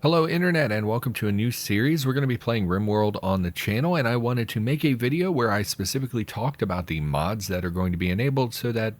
Hello Internet and welcome to a new series. We're going to be playing Rimworld on the channel, and I wanted to make a video where I specifically talked about the mods that are going to be enabled so that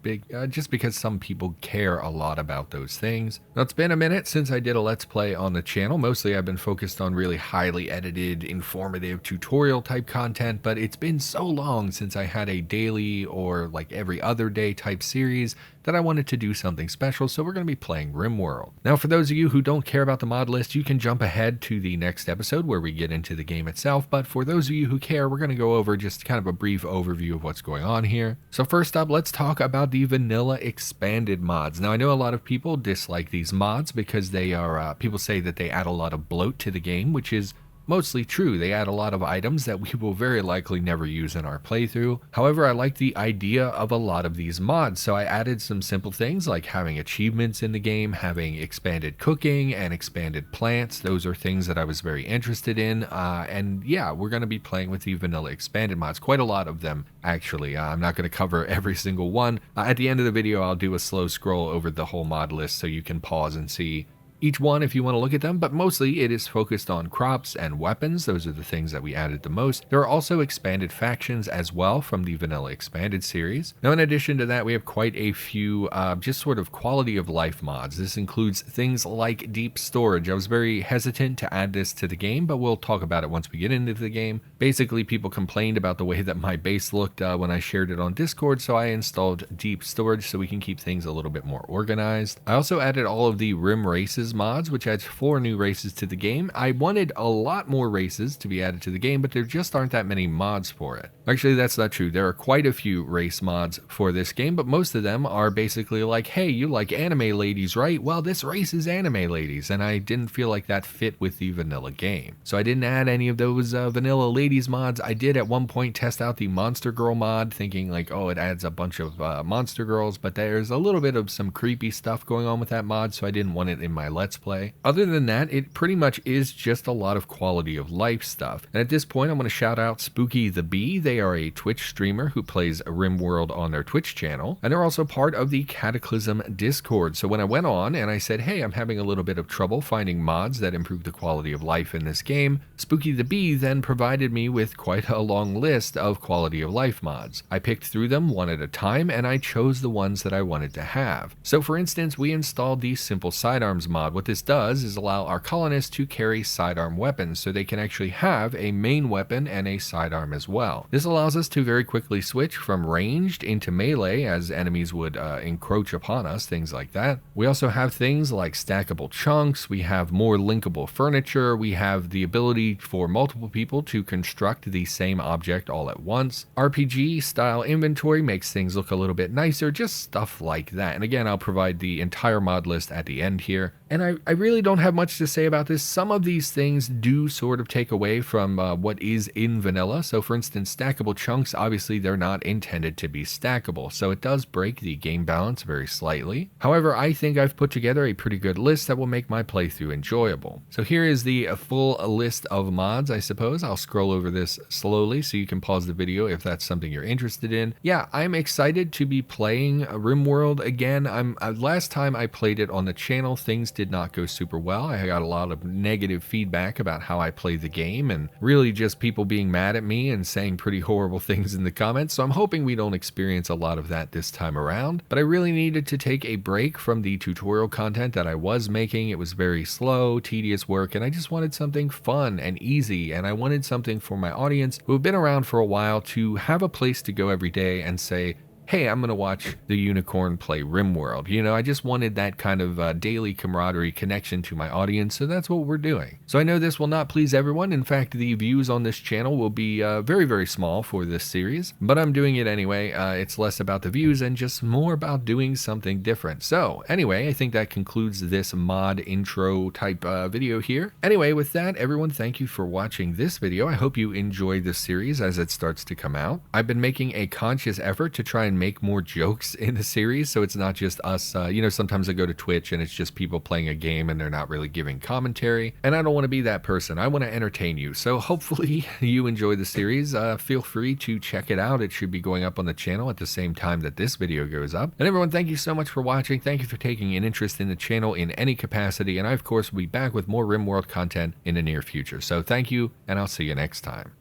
just because some people care a lot about those things. Now it's been a minute since I did a Let's Play on the channel. Mostly I've been focused on really highly edited, informative tutorial type content, but it's been so long since I had a daily or like every other day type series that I wanted to do something special, so we're going to be playing Rimworld. Now for those of you who don't care about the mod list, you can jump ahead to the next episode where we get into the game itself, but for those of you who care, we're going to go over just kind of a brief overview of what's going on here. So first up, let's talk about the vanilla expanded mods. Now I know a lot of people dislike these mods because they are, people say that they add a lot of bloat to the game, which is mostly true. They add a lot of items that we will very likely never use in our playthrough. However, I like the idea of a lot of these mods, so I added some simple things like having achievements in the game, having expanded cooking and expanded plants. Those are things that I was very interested in, and yeah, we're going to be playing with the vanilla expanded mods, quite a lot of them actually. I'm not going to cover every single one. At the end of the video, I'll do a slow scroll over the whole mod list so you can pause and see each one if you want to look at them, but mostly it is focused on crops and weapons. Those are the things that we added the most. There are also expanded factions as well from the vanilla expanded series. Now in addition to that, we have quite a few just sort of quality of life mods. This includes things like deep storage. I was very hesitant to add this to the game, but we'll talk about it once we get into the game. Basically, people complained about the way that my base looked when I shared it on Discord, so I installed deep storage so we can keep things a little bit more organized. I also added all of the rim races mods, which adds 4 new races to the game. I wanted a lot more races to be added to the game, but there just aren't that many mods for it. Actually, that's not true. There are quite a few race mods for this game, but most of them are basically like, hey, you like anime ladies, right? Well, this race is anime ladies, and I didn't feel like that fit with the vanilla game. So I didn't add any of those vanilla ladies mods. I did at one point test out the monster girl mod, thinking like, oh, it adds a bunch of monster girls, but there's a little bit of some creepy stuff going on with that mod, so I didn't want it in my Let's Play. Other than that, it pretty much is just a lot of quality of life stuff. And at this point, I'm going to shout out Spooky the Bee. They are a Twitch streamer who plays Rimworld on their Twitch channel, and they're also part of the Cataclysm Discord. So when I went on and I said, hey, I'm having a little bit of trouble finding mods that improve the quality of life in this game, Spooky the Bee then provided me with quite a long list of quality of life mods. I picked through them one at a time, and I chose the ones that I wanted to have. So for instance, we installed the simple sidearms mod. What this does is allow our colonists to carry sidearm weapons, so they can actually have a main weapon and a sidearm as well. This allows us to very quickly switch from ranged into melee as enemies would encroach upon us, things like that. We also have things like stackable chunks, we have more linkable furniture, we have the ability for multiple people to construct the same object all at once. RPG style inventory makes things look a little bit nicer, just stuff like that. And again, I'll provide the entire mod list at the end here. And I really don't have much to say about this. Some of these things do sort of take away from what is in vanilla. So for instance, stackable chunks, obviously they're not intended to be stackable, so it does break the game balance very slightly. However, I think I've put together a pretty good list that will make my playthrough enjoyable. So here is the full list of mods, I suppose. I'll scroll over this slowly so you can pause the video if that's something you're interested in. Yeah, I'm excited to be playing Rimworld again. Last time I played it on the channel, things did not go super well. I got a lot of negative feedback about how I play the game, and really just people being mad at me and saying pretty horrible things in the comments, so I'm hoping we don't experience a lot of that this time around. But I really needed to take a break from the tutorial content that I was making. It was very slow, tedious work, and I just wanted something fun and easy, and I wanted something for my audience who have been around for a while to have a place to go every day and say, hey, I'm going to watch the unicorn play Rimworld. You know, I just wanted that kind of daily camaraderie connection to my audience, so that's what we're doing. So I know this will not please everyone. In fact, the views on this channel will be very, very small for this series, but I'm doing it anyway. It's less about the views and just more about doing something different. So anyway, I think that concludes this mod intro type video here. Anyway, with that, everyone, thank you for watching this video. I hope you enjoy this series as it starts to come out. I've been making a conscious effort to try and and make more jokes in the series, so it's not just us. Sometimes I go to Twitch and it's just people playing a game and they're not really giving commentary, and I don't want to be that person. I want to entertain you. So hopefully you enjoy the series. Feel free to check it out. It should be going up on the channel at the same time that this video goes up. And everyone, thank you so much for watching. Thank you for taking an interest in the channel in any capacity, and I of course will be back with more Rimworld content in the near future. So thank you, and I'll see you next time.